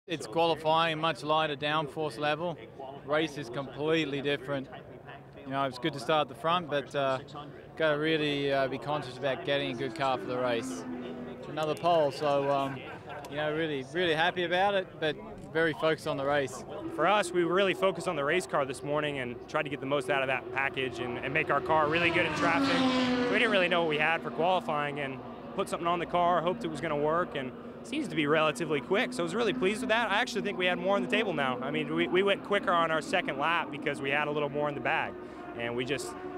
It's qualifying, much lighter downforce level. Race is completely different. You know, it's good to start at the front, but got to really be conscious about getting a good car for the race. Another pole, so you know, really happy about it, but very focused on the race. For us, we were really focused on the race car this morning and tried to get the most out of that package and make our car really good in traffic. We didn't really know what we had for qualifying and put something on the car, hoped it was going to work, and it seems to be relatively quick. So I was really pleased with that. I actually think we had more on the table now. I mean, we went quicker on our second lap because we had a little more in the bag. And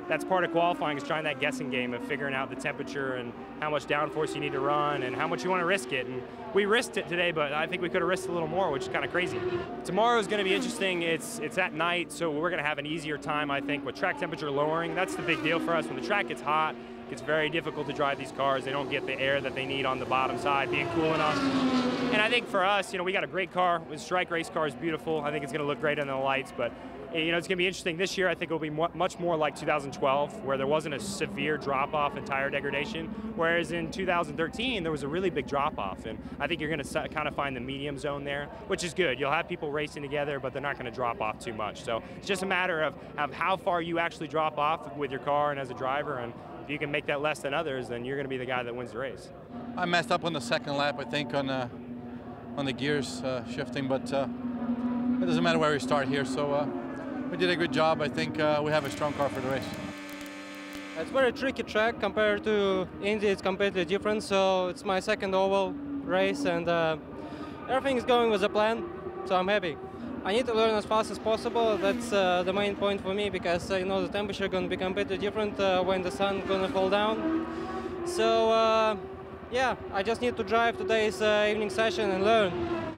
that's part of qualifying, is trying that guessing game of figuring out the temperature and how much downforce you need to run and how much you want to risk it. And we risked it today, but I think we could have risked a little more, which is kind of crazy. Tomorrow is going to be interesting. It's at night, so we're going to have an easier time, I think, with track temperature lowering. That's the big deal for us. When the track gets hot, it's very difficult to drive these cars. They don't get the air that they need on the bottom side, being cool enough. And I think for us, you know, we got a great car. The Strike race car is beautiful. I think it's going to look great under the lights, but you know, it's going to be interesting. This year, I think it'll be much more like 2012, where there wasn't a severe drop-off in tire degradation, whereas in 2013, there was a really big drop-off. And I think you're going to kind of find the medium zone there, which is good. You'll have people racing together, but they're not going to drop off too much. So it's just a matter of how far you actually drop off with your car and as a driver. And if you can make that less than others, then you're going to be the guy that wins the race. I messed up on the second lap, I think, on the gears shifting, but it doesn't matter where we start here. So we did a good job. I think we have a strong car for the race. It's a very tricky track compared to Indy. It's completely different. So it's my second oval race, and everything is going with the plan. So I'm happy. I need to learn as fast as possible. That's the main point for me, because you know the temperature is going to be completely different when the sun is going to fall down. So yeah, I just need to drive today's evening session and learn.